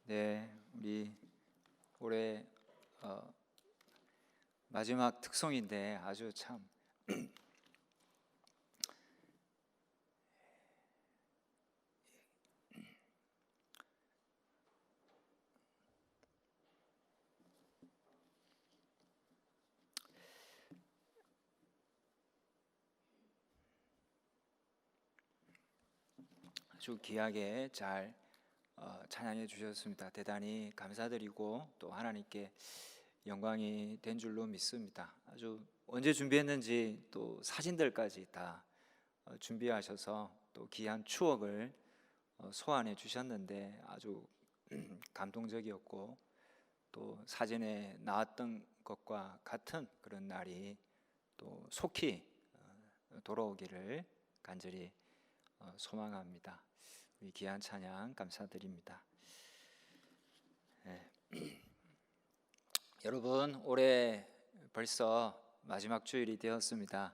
네, 우리 올해 마지막 특송인데 아주 참 아주 귀하게 잘 찬양해 주셨습니다. 대단히 감사드리고 또 하나님께 영광이 된 줄로 믿습니다. 아주 언제 준비했는지 또 사진들까지 다 준비하셔서 또 귀한 추억을 소환해 주셨는데 아주 감동적이었고 또 사진에 나왔던 것과 같은 그런 날이 또 속히 돌아오기를 간절히 소망합니다. 우리 귀한 찬양 감사드립니다. 네. 여러분, 올해 벌써 마지막 주일이 되었습니다.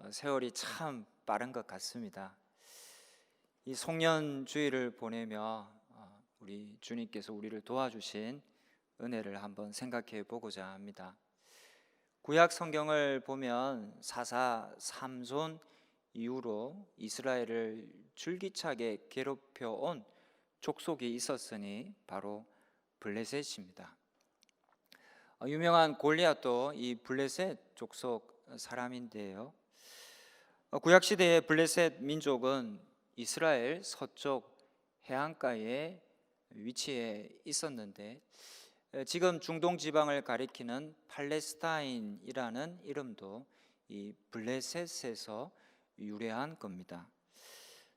세월이 참 빠른 것 같습니다. 이 송년 주일을 보내며 우리 주님께서 우리를 도와주신 은혜를 한번 생각해 보고자 합니다. 구약 성경을 보면 사사 삼손 이후로 이스라엘을 줄기차게 괴롭혀 온 족속이 있었으니 바로 블레셋입니다. 유명한 골리앗도 이 블레셋 족속 사람인데요. 구약 시대의 블레셋 민족은 이스라엘 서쪽 해안가에 위치해 있었는데 지금 중동 지방을 가리키는 팔레스타인이라는 이름도 이 블레셋에서 유래한 겁니다.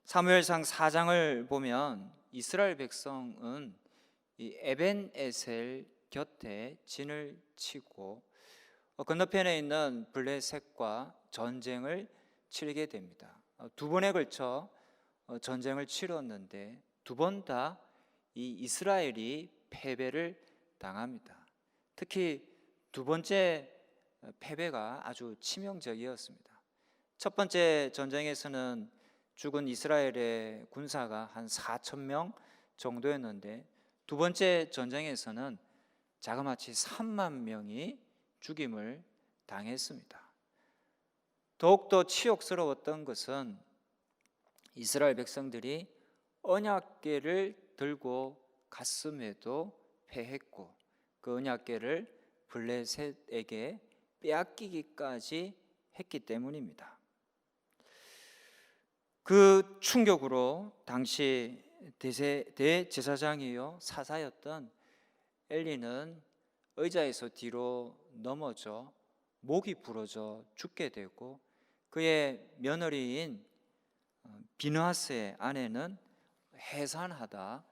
사무엘상 4장을 보면 이스라엘 백성은 이 에벤에셀 곁에 진을 치고 건너편에 있는 블레셋과 전쟁을 치르게 됩니다. 두 번에 걸쳐 전쟁을 치렀는데 두 번 다 이 이스라엘이 패배를 당합니다. 특히 두 번째 패배가 아주 치명적이었습니다. 첫 번째 전쟁에서는 죽은 이스라엘의 군사가 한 4,000명 정도였는데 두 번째 전쟁에서는 자그마치 3만 명이 죽임을 당했습니다. 더욱더 치욕스러웠던 것은 이스라엘 백성들이 언약궤를 들고 갔음에도 패했고 그 언약궤를 블레셋에게 빼앗기기까지 했기 때문입니다. 그 충격으로 당시 대제사장이요 사사였던 엘리는 의자에서 뒤로 넘어져 목이 부러져 죽게 되고 그의 며느리인 비느하스의 아내는 해산하다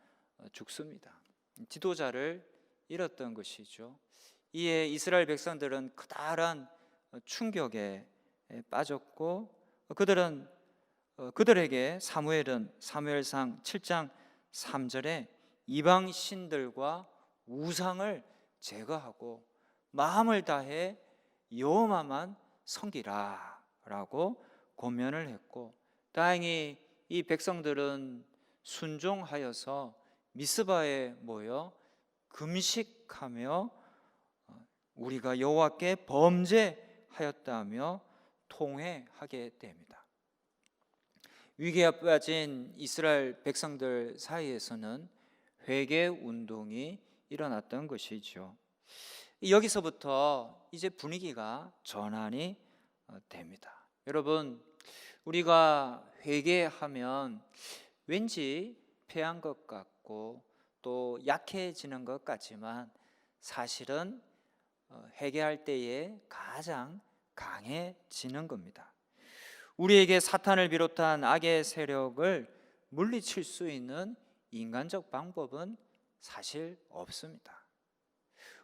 죽습니다. 지도자를 잃었던 것이죠. 이에 이스라엘 백성들은 커다란 충격에 빠졌고 그들에게 사무엘상 7장 3절에 이방 신들과 우상을 제거하고 마음을 다해 여호와만 섬기라 라고 권면을 했고 다행히 이 백성들은 순종하여서 미스바에 모여 금식하며 우리가 여호와께 범죄하였다며 통회하게 됩니다. 위기에 빠진 이스라엘 백성들 사이에서는 회개 운동이 일어났던 것이죠. 여기서부터 이제 분위기가 전환이 됩니다. 여러분, 우리가 회개하면 왠지 패한 것 같고 또 약해지는 것 같지만 사실은 회개할 때에 가장 강해지는 겁니다. 우리에게 사탄을 비롯한 악의 세력을 물리칠 수 있는 인간적 방법은 사실 없습니다.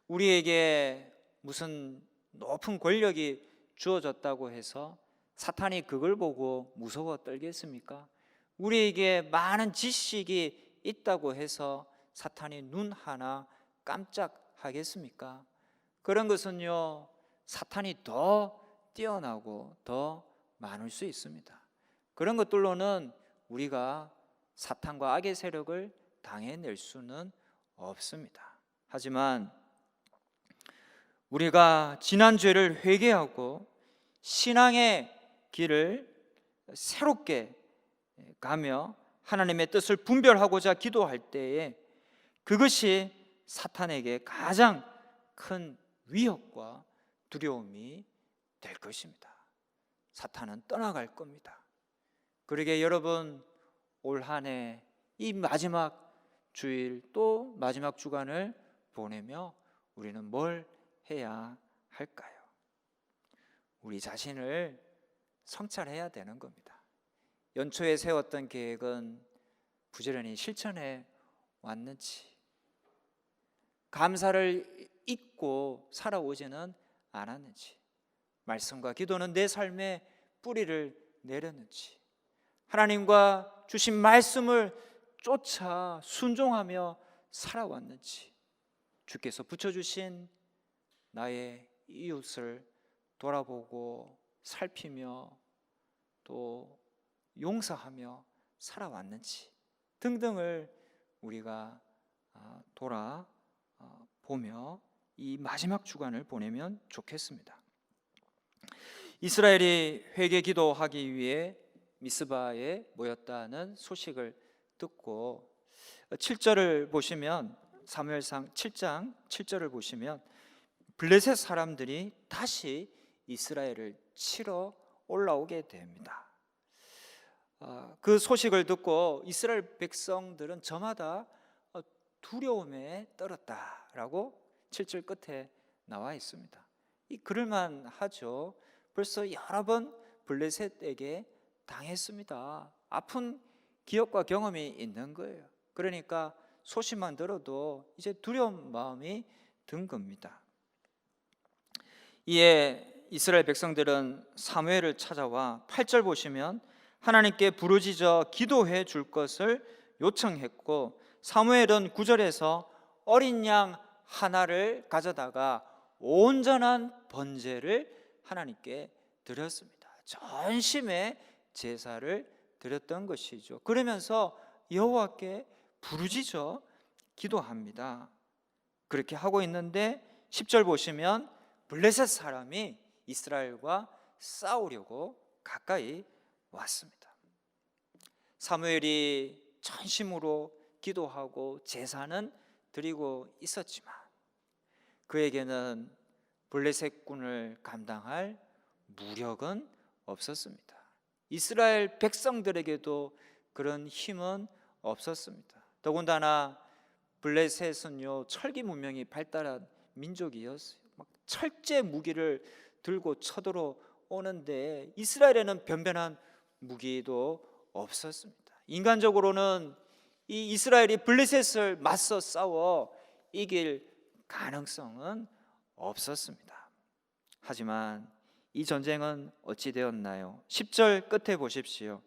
우리에게 무슨 높은 권력이 주어졌다고 해서 사탄이 그걸 보고 무서워 떨겠습니까? 우리에게 많은 지식이 있다고 해서 사탄이 눈 하나 깜짝하겠습니까? 그런 것은요, 사탄이 더 뛰어나고 더 많을 수 있습니다. 그런 것들로는 우리가 사탄과 악의 세력을 당해낼 수는 없습니다. 하지만 우리가 지난 죄를 회개하고 신앙의 길을 새롭게 가며 하나님의 뜻을 분별하고자 기도할 때에 그것이 사탄에게 가장 큰 위협과 두려움이 될 것입니다. 사탄은 떠나갈 겁니다. 그러게 여러분, 올 한 해 이 마지막 주일 또 마지막 주간을 보내며 우리는 뭘 해야 할까요? 우리 자신을 성찰해야 되는 겁니다. 연초에 세웠던 계획은 부지런히 실천해 왔는지, 감사를 잊고 살아오지는 않았는지, 말씀과 기도는 내 삶에 뿌리를 내렸는지, 하나님과 주신 말씀을 쫓아 순종하며 살아왔는지, 주께서 붙여주신 나의 이웃을 돌아보고 살피며 또 용서하며 살아왔는지 등등을 우리가 돌아보며 이 마지막 주간을 보내면 좋겠습니다. 이스라엘이 회개 기도하기 위해 미스바에 모였다는 소식을 듣고 7절을 보시면, 사무엘상 7장 7절을 보시면 블레셋 사람들이 다시 이스라엘을 치러 올라오게 됩니다. 그 소식을 듣고 이스라엘 백성들은 저마다 두려움에 떨었다라고 7절 끝에 나와 있습니다. 그럴만 하죠. 벌써 여러 번 블레셋에게 당했습니다. 아픈 기억과 경험이 있는 거예요. 그러니까 소식만 들어도 이제 두려운 마음이 든 겁니다. 이에 이스라엘 백성들은 사무엘을 찾아와 8절 보시면 하나님께 부르짖어 기도해 줄 것을 요청했고, 사무엘은 9절에서 어린 양 하나를 가져다가 온전한 번제를 하나님께 드렸습니다. 전심의 제사를 드렸던 것이죠. 그러면서 여호와께 부르짖어 기도합니다. 그렇게 하고 있는데 10절 보시면 블레셋 사람이 이스라엘과 싸우려고 가까이 왔습니다. 사무엘이 전심으로 기도하고 제사는 드리고 있었지만 그에게는 블레셋군을 감당할 무력은 없었습니다. 이스라엘 백성들에게도 그런 힘은 없었습니다. 더군다나 블레셋은요, 철기 문명이 발달한 민족이었어요. 막 철제 무기를 들고 쳐들어오는데 이스라엘에는 변변한 무기도 없었습니다. 인간적으로는 이 이스라엘이 블레셋을 맞서 싸워 이길 가능성은 없었습니다. 하지만 이 전쟁은 어찌 되었나요? 10절 끝에 보십시오.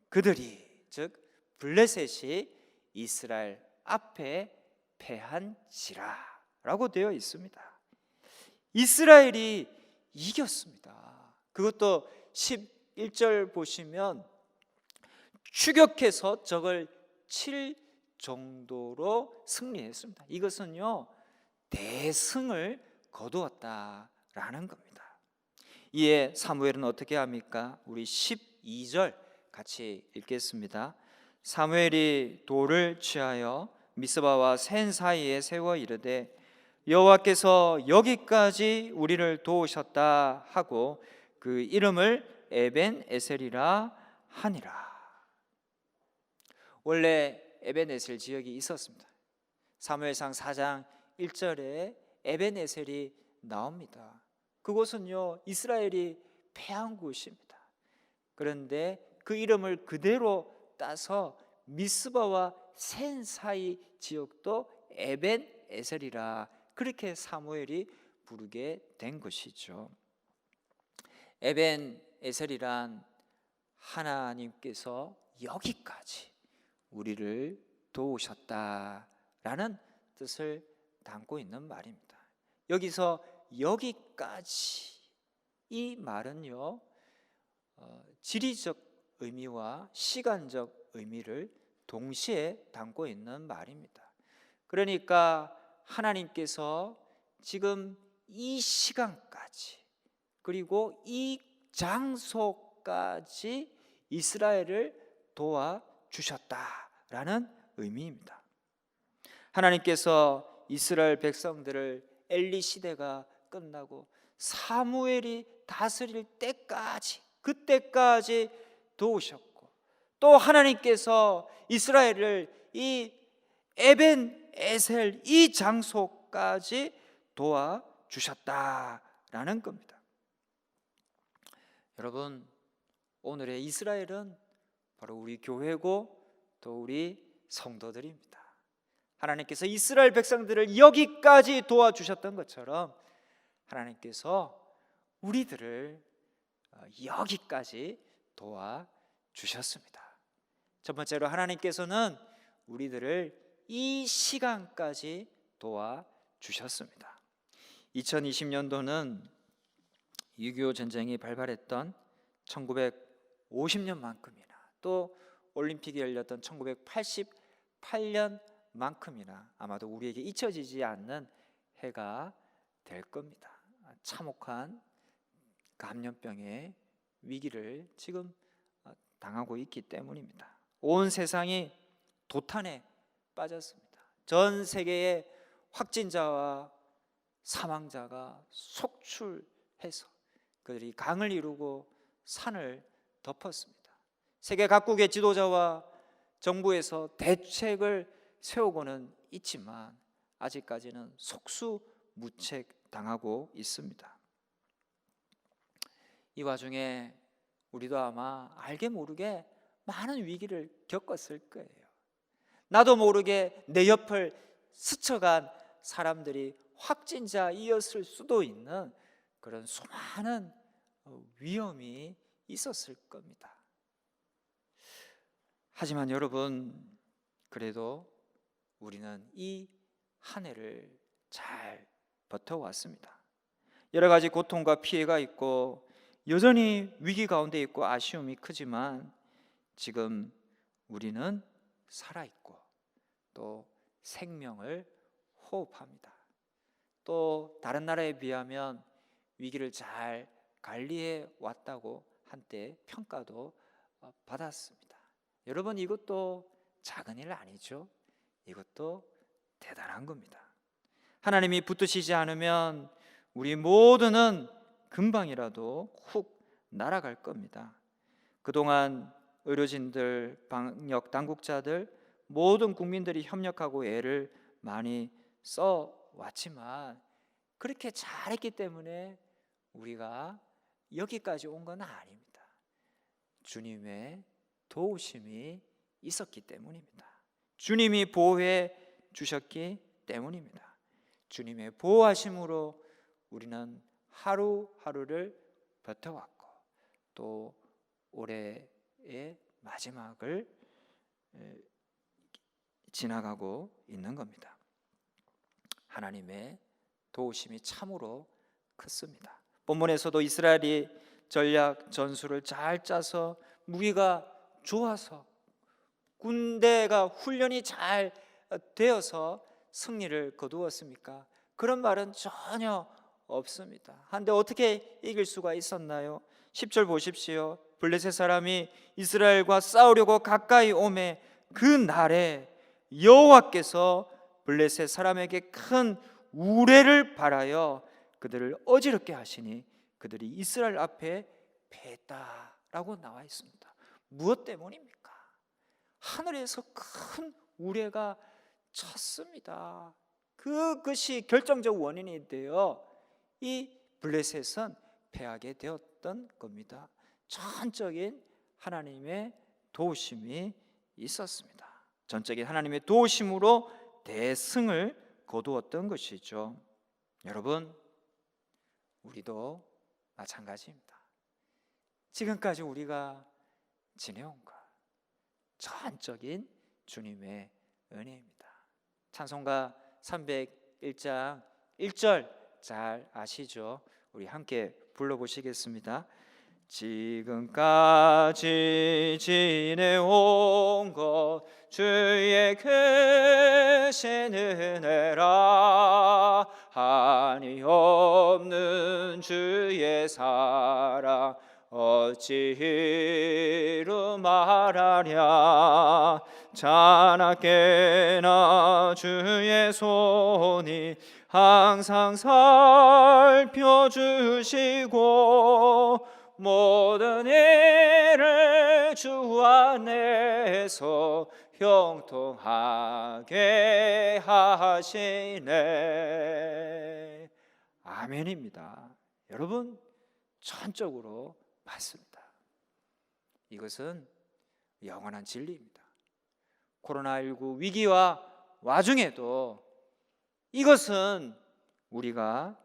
그들이, 즉 블레셋이 이스라엘 앞에 패한지라 라고 되어 있습니다. 이스라엘이 이겼습니다. 그것도 11절 보시면 추격해서 적을 칠 정도로 승리했습니다. 이것은요, 대승을 거두었다라는 겁니다. 이에 사무엘은 어떻게 합니까? 우리 12절 같이 읽겠습니다. 사무엘이 돌을 취하여 미스바와 센 사이에 세워 이르되 여호와께서 여기까지 우리를 도우셨다 하고 그 이름을 에벤에셀이라 하니라. 원래 에벤에셀 지역이 있었습니다. 사무엘상 4장 1절에 에벤에셀이 나옵니다. 그곳은요, 이스라엘이 패한 곳입니다. 그런데 그 이름을 그대로 따서 미스바와 센 사이 지역도 에벤에셀이라 그렇게 사무엘이 부르게 된 것이죠. 에벤에셀이란 하나님께서 여기까지 우리를 도우셨다라는 뜻을 담고 있는 말입니다. 여기서 여기까지 이 말은요, 지리적 의미와 시간적 의미를 동시에 담고 있는 말입니다. 그러니까 하나님께서 지금 이 시간까지 그리고 이 장소까지 이스라엘을 도와주셨다라는 의미입니다. 하나님께서 이스라엘 백성들을 엘리 시대가 끝나고 사무엘이 다스릴 때까지, 그때까지 도우셨고, 또 하나님께서 이스라엘을 이 에벤 에셀 이 장소까지 도와주셨다라는 겁니다. 여러분, 오늘의 이스라엘은 바로 우리 교회고 또 우리 성도들입니다. 하나님께서 이스라엘 백성들을 여기까지 도와주셨던 것처럼 하나님께서 우리들을 여기까지 도와주셨습니다. 첫 번째로 하나님께서는 우리들을 이 시간까지 도와주셨습니다. 2020년도는 6.25 전쟁이 발발했던 1950년만큼이나 또 올림픽이 열렸던 1988년만큼이나 아마도 우리에게 잊혀지지 않는 해가 될 겁니다. 참혹한 감염병의 위기를 지금 당하고 있기 때문입니다. 온 세상이 도탄에 빠졌습니다. 전 세계의 확진자와 사망자가 속출해서 그들이 강을 이루고 산을 덮었습니다. 세계 각국의 지도자와 정부에서 대책을 세우고는 있지만 아직까지는 속수무책당하고 있습니다. 이 와중에 우리도 아마 알게 모르게 많은 위기를 겪었을 거예요. 나도 모르게 내 옆을 스쳐간 사람들이 확진자이었을 수도 있는 그런 수많은 위험이 있었을 겁니다. 하지만 여러분, 그래도 우리는 이 한 해를 잘 버텨왔습니다. 여러 가지 고통과 피해가 있고 여전히 위기 가운데 있고 아쉬움이 크지만 지금 우리는 살아있고 또 생명을 호흡합니다. 또 다른 나라에 비하면 위기를 잘 관리해 왔다고 한때 평가도 받았습니다. 여러분, 이것도 작은 일 아니죠? 이것도 대단한 겁니다. 하나님이 붙드시지 않으면 우리 모두는 금방이라도 훅 날아갈 겁니다. 그동안 의료진들, 방역 당국자들, 모든 국민들이 협력하고 애를 많이 써왔지만 그렇게 잘했기 때문에 우리가 여기까지 온 건 아닙니다. 주님의 도우심이 있었기 때문입니다. 주님이 보호해 주셨기 때문입니다. 주님의 보호하심으로 우리는 하루하루를 버텨왔고 또 올해의 마지막을 지나가고 있는 겁니다. 하나님의 도우심이 참으로 컸습니다. 본문에서도 이스라엘이 전략 전술을 잘 짜서 무기가 좋아서 군대가 훈련이 잘 되어서 승리를 거두었습니까? 그런 말은 전혀 없습니다. 한데 어떻게 이길 수가 있었나요? 10절 보십시오. 블레셋 사람이 이스라엘과 싸우려고 가까이 오매 그 날에 여호와께서 블레셋 사람에게 큰 우레를 발하여 그들을 어지럽게 하시니 그들이 이스라엘 앞에 패했다라고 나와 있습니다. 무엇 때문입니까? 하늘에서 큰 우레가 쳤습니다. 그것이 결정적 원인이 되어 이 블레셋은 패하게 되었던 겁니다. 전적인 하나님의 도우심이 있었습니다. 전적인 하나님의 도우심으로 대승을 거두었던 것이죠. 여러분, 우리도 마찬가지입니다. 지금까지 우리가 지내온 것 전적인 주님의 은혜입니다. 찬송가 301장 1절 잘 아시죠? 우리 함께 불러보시겠습니다. 지금까지 지내온 것 주의 큰 크신 은혜라 한이 없는 주의 사랑 어찌 이루 말하랴 자나깨나 주의 손이 항상 살펴주시고 모든 일을 주 안에서 형통하게 하시네. 아멘입니다. 여러분, 전적으로 맞습니다. 이것은 영원한 진리입니다. 코로나19 위기와 와중에도 이것은 우리가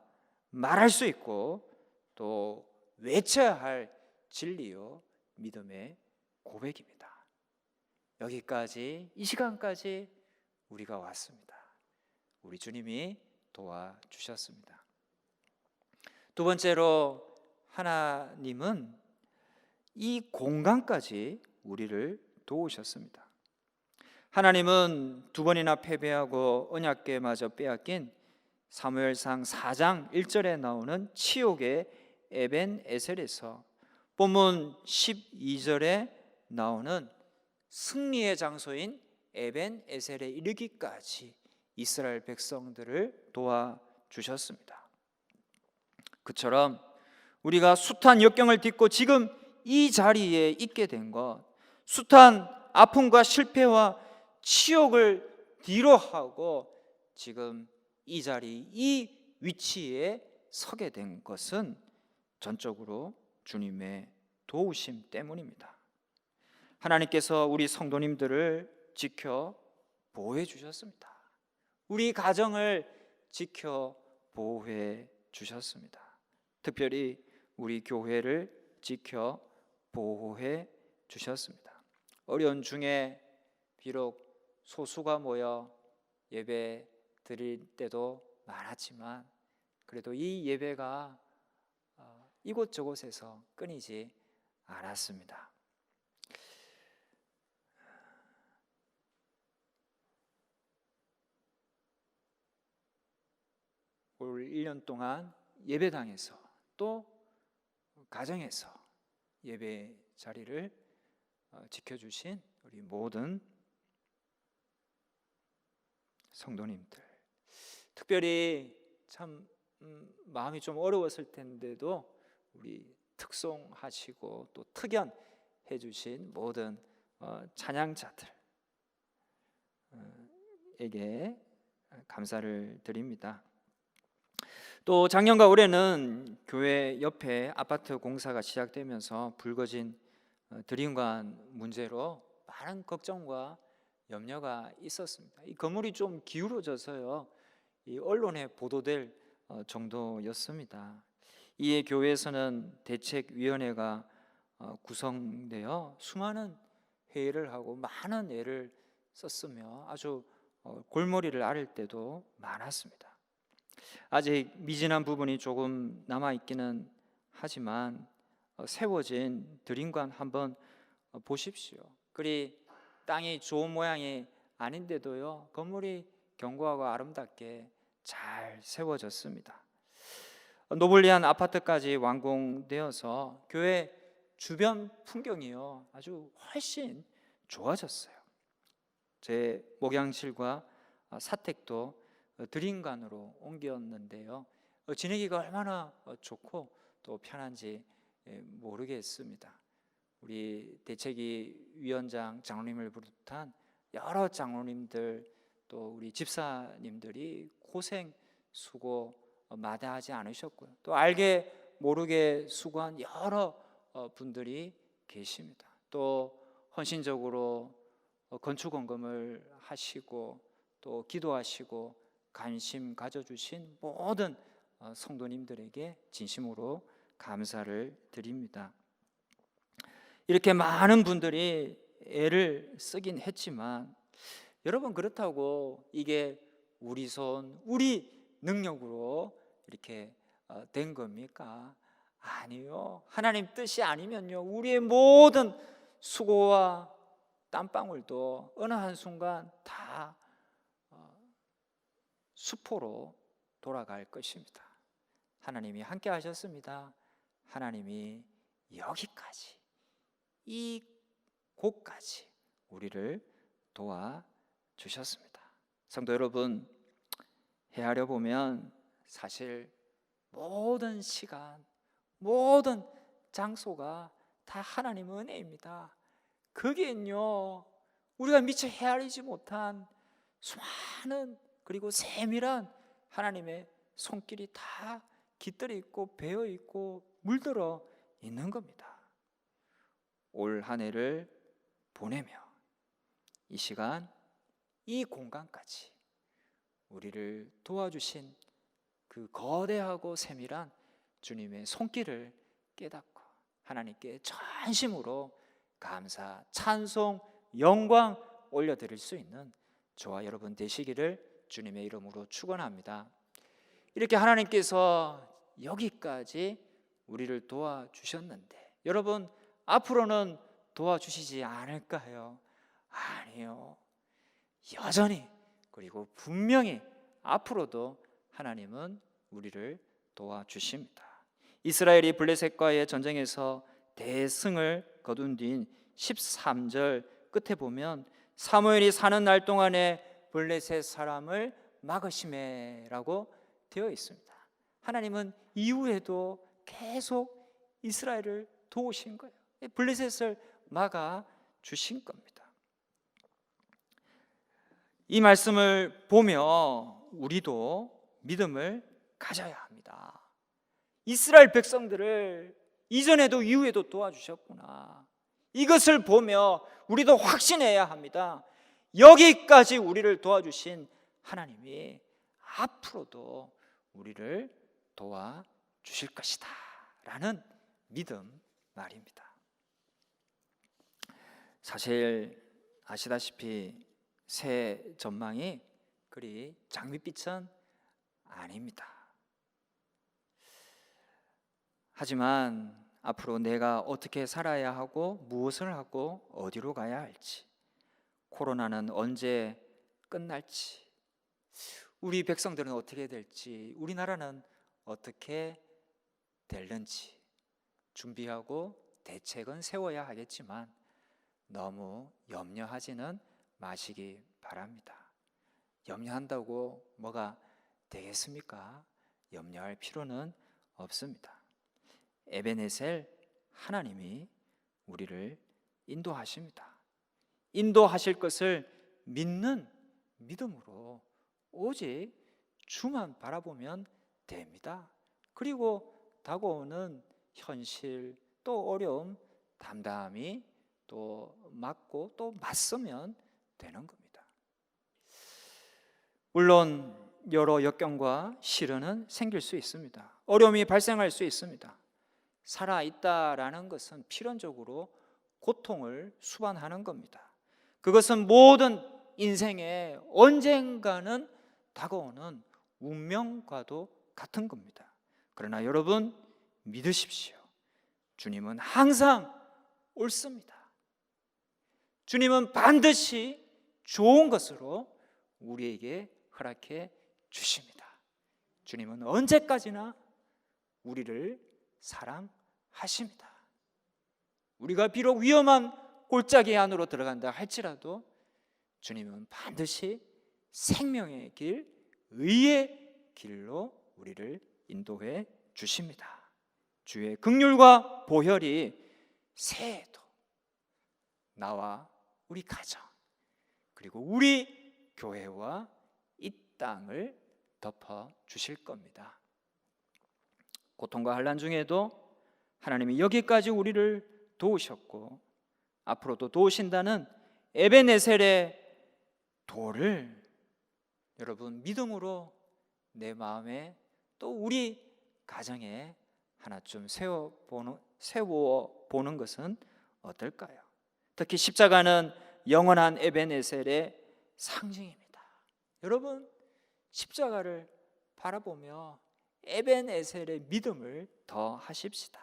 말할 수 있고 또 외쳐야 할 진리요 믿음의 고백입니다. 여기까지, 이 시간까지 우리가 왔습니다. 우리 주님이 도와주셨습니다. 두 번째로 하나님은 이 공간까지 우리를 도우셨습니다. 하나님은 두 번이나 패배하고 언약궤마저 빼앗긴 사무엘상 4장 1절에 나오는 치욕의 에벤에셀에서 본문 12절에 나오는 승리의 장소인 에벤에셀에 이르기까지 이스라엘 백성들을 도와주셨습니다. 그처럼 우리가 숱한 역경을 딛고 지금 이 자리에 있게 된 것, 숱한 아픔과 실패와 치욕을 뒤로 하고 지금 이 자리, 이 위치에 서게 된 것은 전적으로 주님의 도우심 때문입니다. 하나님께서 우리 성도님들을 지켜 보호해 주셨습니다. 우리 가정을 지켜 보호해 주셨습니다. 특별히 우리 교회를 지켜 보호해 주셨습니다. 어려운 중에 비록 소수가 모여 예배 드릴 때도 많았지만 그래도 이 예배가 이곳저곳에서 끊이지 않았습니다. 올 1년 동안 예배당에서 또 가정에서 예배 자리를 지켜주신 우리 모든 성도님들, 특별히 참 마음이 좀 어려웠을 텐데도 우리 특송하시고 또 특연해 주신 모든 찬양자들에게 감사를 드립니다. 또 작년과 올해는 교회 옆에 아파트 공사가 시작되면서 불거진 드림관 문제로 많은 걱정과 염려가 있었습니다. 이 건물이 좀 기울어져서요, 이 언론에 보도될 정도였습니다. 이에 교회에서는 대책위원회가 구성되어 수많은 회의를 하고 많은 애를 썼으며 아주 골머리를 앓을 때도 많았습니다. 아직 미진한 부분이 조금 남아있기는 하지만 세워진 드림관 한번 보십시오. 그리 땅이 좋은 모양이 아닌데도요, 건물이 견고하고 아름답게 잘 세워졌습니다. 노블리한 아파트까지 완공되어서 교회 주변 풍경이요 아주 훨씬 좋아졌어요. 제 목양실과 사택도 드림관으로 옮겼는데요, 지내기가 얼마나 좋고 또 편한지 모르겠습니다. 우리 대책위 위원장 장로님을 비롯한 여러 장로님들 또 우리 집사님들이 고생 수고 마다하지 않으셨고요, 또 알게 모르게 수고한 여러 분들이 계십니다. 또 헌신적으로 건축원금을 하시고 또 기도하시고 관심 가져주신 모든 성도님들에게 진심으로 감사를 드립니다. 이렇게 많은 분들이 애를 쓰긴 했지만 여러분, 그렇다고 이게 우리 손, 우리 능력으로 이렇게 된 겁니까? 아니요. 하나님 뜻이 아니면요, 우리의 모든 수고와 땀방울도 어느 한순간 다 수포로 돌아갈 것입니다. 하나님이 함께 하셨습니다. 하나님이 여기까지, 이 곳까지 우리를 도와주셨습니다. 성도 여러분, 헤아려 보면 사실 모든 시간, 모든 장소가 다 하나님의 은혜입니다. 거기엔요, 우리가 미처 헤아리지 못한 수많은, 그리고 세밀한 하나님의 손길이 다 깃들어 있고 배어 있고 물들어 있는 겁니다. 올 한 해를 보내며 이 시간, 이 공간까지 우리를 도와주신 그 거대하고 세밀한 주님의 손길을 깨닫고 하나님께 전심으로 감사, 찬송, 영광 올려드릴 수 있는 저와 여러분 되시기를 주님의 이름으로 축원합니다. 이렇게 하나님께서 여기까지 우리를 도와주셨는데 여러분, 앞으로는 도와주시지 않을까요? 아니요. 여전히, 그리고 분명히 앞으로도 하나님은 우리를 도와주십니다. 이스라엘이 블레셋과의 전쟁에서 대승을 거둔 뒤인 13절 끝에 보면 사무엘이 사는 날 동안에 블레셋 사람을 막으시매라고 되어 있습니다. 하나님은 이후에도 계속 이스라엘을 도우신 거예요. 블레셋을 막아 주신 겁니다. 이 말씀을 보며 우리도 믿음을 가져야 합니다. 이스라엘 백성들을 이전에도 이후에도 도와주셨구나. 이것을 보며 우리도 확신해야 합니다. 여기까지 우리를 도와주신 하나님이 앞으로도 우리를 도와주실 것이다 라는 믿음 말입니다. 사실 아시다시피 새 전망이 그리 장밋빛은 아닙니다. 하지만 앞으로 내가 어떻게 살아야 하고 무엇을 하고 어디로 가야 할지, 코로나는 언제 끝날지, 우리 백성들은 어떻게 될지, 우리나라는 어떻게 될는지 준비하고 대책은 세워야 하겠지만 너무 염려하지는 마시기 바랍니다. 염려한다고 뭐가 되겠습니까? 염려할 필요는 없습니다. 에베네셀, 하나님이 우리를 인도하십니다. 인도하실 것을 믿는 믿음으로 오직 주만 바라보면 됩니다. 그리고 다가오는 현실, 또 어려움 담담히 또 맞고 또 맞서면 되는 겁니다. 물론 여러 역경과 시련은 생길 수 있습니다. 어려움이 발생할 수 있습니다. 살아있다라는 것은 필연적으로 고통을 수반하는 겁니다. 그것은 모든 인생에 언젠가는 다가오는 운명과도 같은 겁니다. 그러나 여러분 믿으십시오. 주님은 항상 옳습니다. 주님은 반드시 좋은 것으로 우리에게 허락해 주십니다. 주님은 언제까지나 우리를 사랑하십니다. 우리가 비록 위험한 골짜기 안으로 들어간다 할지라도 주님은 반드시 생명의 길, 의의 길로 우리를 인도해 주십니다. 주의 긍휼과 보혈이 새해에도 나와 우리 가정, 그리고 우리 교회와 이 땅을 덮어 주실 겁니다. 고통과 환난 중에도 하나님이 여기까지 우리를 도우셨고 앞으로도 도우신다는 에베네셀의 도를 여러분 믿음으로 내 마음에 또 우리 가정에 하나쯤 세워보는 것은 어떨까요? 특히 십자가는 영원한 에베네셀의 상징입니다. 여러분 십자가를 바라보며 에베네셀의 믿음을 더 하십시다.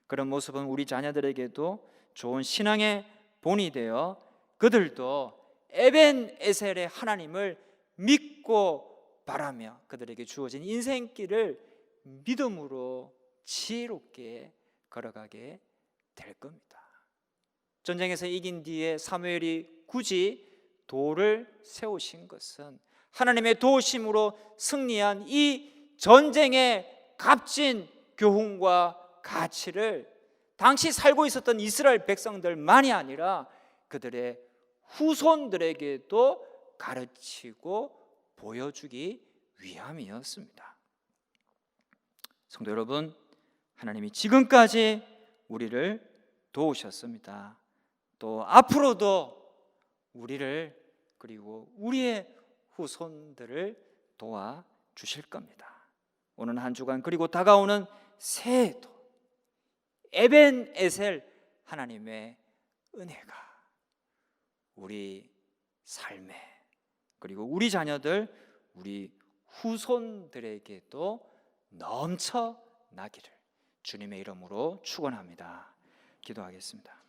그런 모습은 우리 자녀들에게도 좋은 신앙의 본이 되어 그들도 에벤에셀의 하나님을 믿고 바라며 그들에게 주어진 인생길을 믿음으로 지혜롭게 걸어가게 될 겁니다. 전쟁에서 이긴 뒤에 사무엘이 굳이 돌을 세우신 것은 하나님의 도우심으로 승리한 이 전쟁의 값진 교훈과 가치를 당시 살고 있었던 이스라엘 백성들만이 아니라 그들의 후손들에게도 가르치고 보여주기 위함이었습니다. 성도 여러분, 하나님이 지금까지 우리를 도우셨습니다. 또 앞으로도 우리를 그리고 우리의 후손들을 도와주실 겁니다. 오늘 한 주간 그리고 다가오는 새해도 에벤에셀 하나님의 은혜가 우리 삶에 그리고 우리 자녀들, 우리 후손들에게도 넘쳐나기를 주님의 이름으로 축원합니다. 기도하겠습니다.